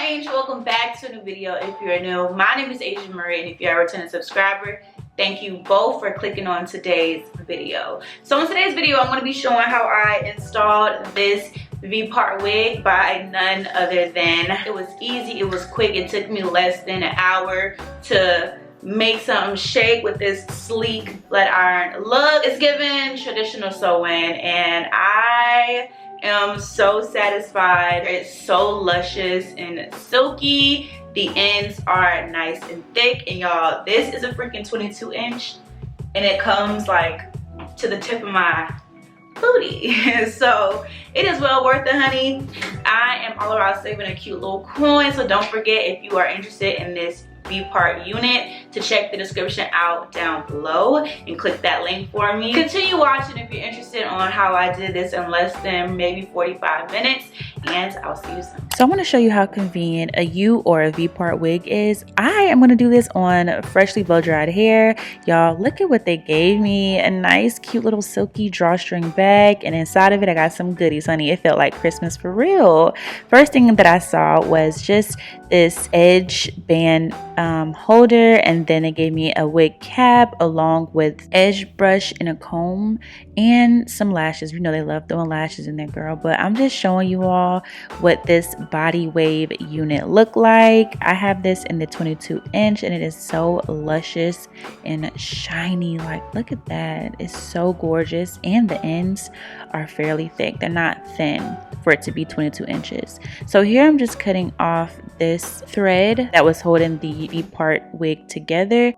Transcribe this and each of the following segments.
Angel, welcome back to a new video. If you're new, my name is Asia Marie, and if you're a returning subscriber, thank you both for clicking on today's video. So in today's video, I'm going to be showing how I installed this V-part wig by none other than, it was easy, it was quick, it took me less than an hour to make something shake with this sleek flat iron look. It's given traditional sewing, and I am so satisfied. It's so luscious and silky. The ends are nice and thick, and y'all, this is a freaking 22 inch and it comes like to the tip of my booty. So it is well worth it, honey. I am all about saving a cute little coin, so don't forget, if you are interested in this V-part unit, to check the description out down below and click that link for me. Continue watching if you're interested on how I did this in less than maybe 45 minutes, and I'll see you soon. So I want to show you how convenient a U or a V-part wig is. I am going to do this on freshly blow dried hair. Y'all, look at what they gave me. A nice cute little silky drawstring bag, and inside of it I got some goodies, honey. It felt like Christmas for real. First thing that I saw was just this edge band holder, and then it gave me a wig cap along with edge brush and a comb and some lashes. You know they love throwing lashes in there, girl. But I'm just showing you all what this body wave unit look like. I have this in the 22 inch, and it is so luscious and shiny. Like, look at that. It's so gorgeous, and the ends are fairly thick. They're not thin for it to be 22 inches. So here I'm just cutting off this thread that was holding the V-part wig together.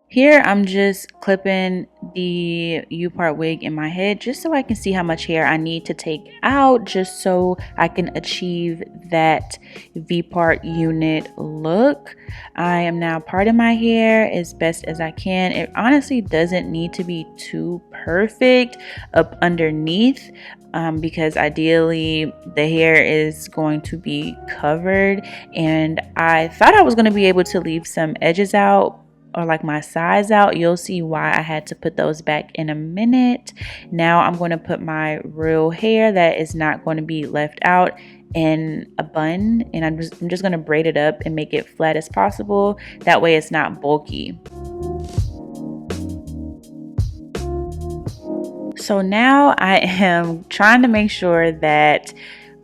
Here I'm just clipping the U-part wig in my head just so I can see how much hair I need to take out, just so I can achieve that V-part unit look. I am now parting my hair as best as I can. It honestly doesn't need to be too perfect up underneath, because ideally the hair is going to be covered, and I thought I was going to be able to leave some edges out, or like my sides out. You'll see why I had to put those back in a minute. Now I'm going to put my real hair that is not going to be left out in a bun, and I'm just going to braid it up and make it flat as possible. That way it's not bulky. So now I am trying to make sure that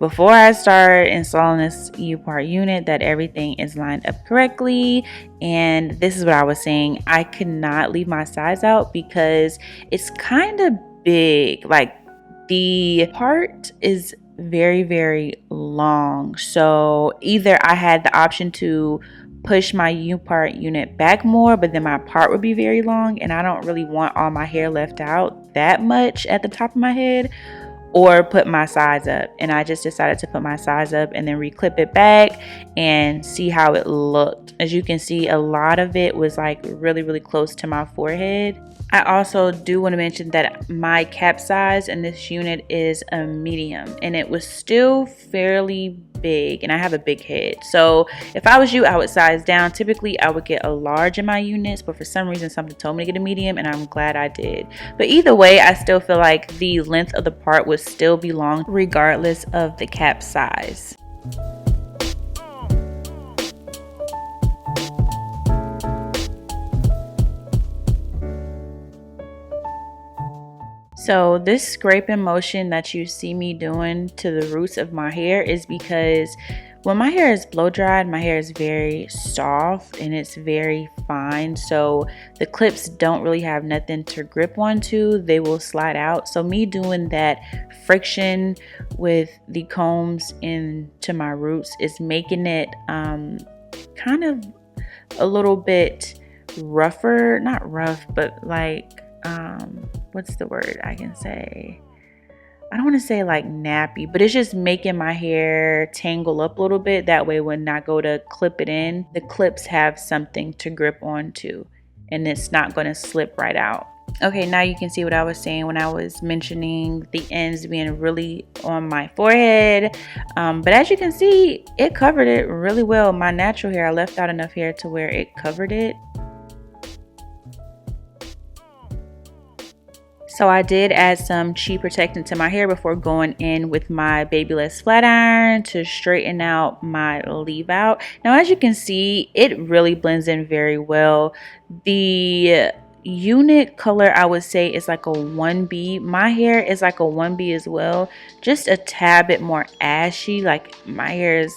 before I start installing this U-part unit, that everything is lined up correctly. And this is what I was saying, I could not leave my sides out because it's kind of big. Like, the part is very, very long. So either I had the option to push my U-part unit back more, but then my part would be very long, and I don't really want all my hair left out that much at the top of my head, or put my sides up. And I just decided to put my sides up and then reclip it back and see how it looked. As you can see, a lot of it was like really, really close to my forehead. I also do want to mention that my cap size in this unit is a medium, and it was still fairly big, and I have a big head. So if I was you, I would size down. Typically I would get a large in my units, but for some reason something told me to get a medium, and I'm glad I did. But either way, I still feel like the length of the part would still be long regardless of the cap size. So this scraping motion that you see me doing to the roots of my hair is because when my hair is blow dried, my hair is very soft and it's very fine. So the clips don't really have nothing to grip onto. They will slide out. So me doing that friction with the combs into my roots is making it kind of a little bit rougher. Not rough, but like, what's the word I can say? I don't want to say like nappy, but it's just making my hair tangle up a little bit. That way when I go to clip it in, the clips have something to grip onto, and it's not going to slip right out. Okay, now you can see what I was saying when I was mentioning the ends being really on my forehead. But as you can see, it covered it really well. My natural hair, I left out enough hair to where it covered it. So I did add some cheap protectant to my hair before going in with my Babyless flat iron to straighten out my leave out. Now as you can see, it really blends in very well. The unit color I would say is like a 1B. My hair is like a 1B as well, just a tad bit more ashy. Like my hair is,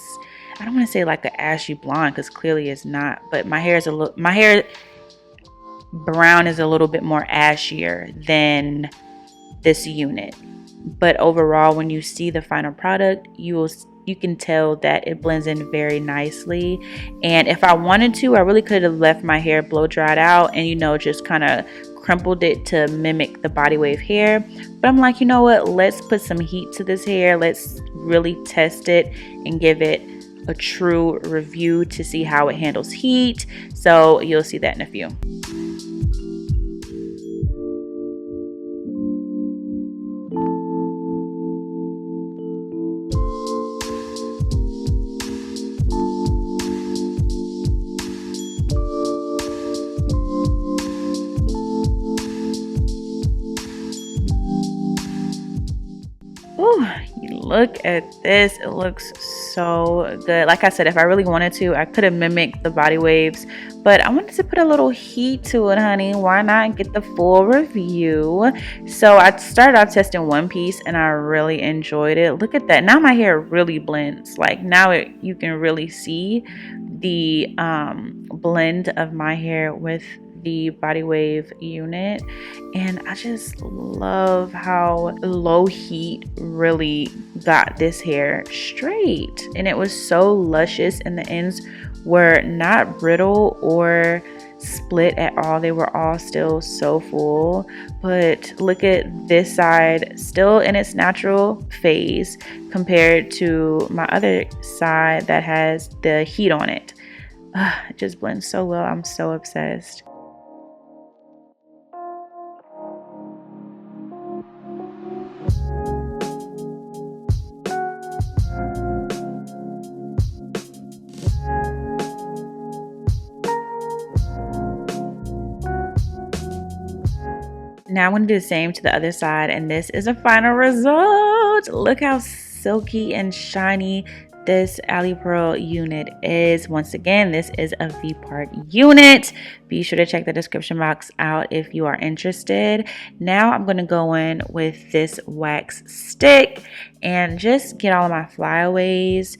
I don't want to say like an ashy blonde because clearly it's not, but my hair brown is a little bit more ashier than this unit. But overall, when you see the final product, you can tell that it blends in very nicely. And if I wanted to, I really could have left my hair blow dried out and, you know, just kind of crumpled it to mimic the body wave hair. But I'm like, you know what, let's put some heat to this hair. Let's really test it and give it a true review to see how it handles heat. So you'll see that in a few. Ooh, look at this. It looks so good. Like I said, if I really wanted to, I could have mimicked the body waves, but I wanted to put a little heat to it, honey. Why not get the full review? So I started off testing one piece and I really enjoyed it. Look at that. Now my hair really blends. Like now you can really see the blend of my hair with the body wave unit, and I just love how low heat really got this hair straight, and it was so luscious, and the ends were not brittle or split at all. They were all still so full. But look at this side, still in its natural phase compared to my other side that has the heat on it. It just blends so well. I'm so obsessed. Now I'm going to do the same to the other side, and this is a final result. Look how silky and shiny this Alipearl unit is. Once again, this is a V-part unit. Be sure to check the description box out if you are interested. Now I'm going to go in with this wax stick and just get all of my flyaways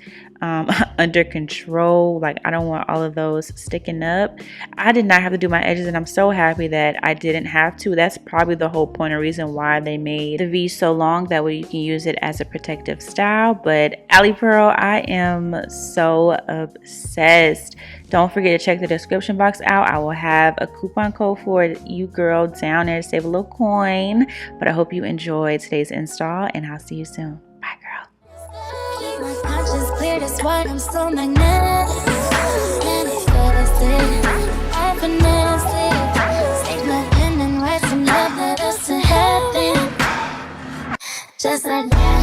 under control. Like, I don't want all of those sticking up. I did not have to do my edges, and I'm so happy that I didn't have to. That's probably the whole point or reason why they made the V so long. That way you can use it as a protective style. But Alipearl, I am so obsessed. Don't forget to check the description box out. I will have a coupon code for you girl down there to save a little coin. But I hope you enjoyed today's install, and I'll see you soon. Bye, girl. My conscience clear, that's why I'm so magnetic. I finesse it. Take my pen and write some love letters to heaven. Just like that.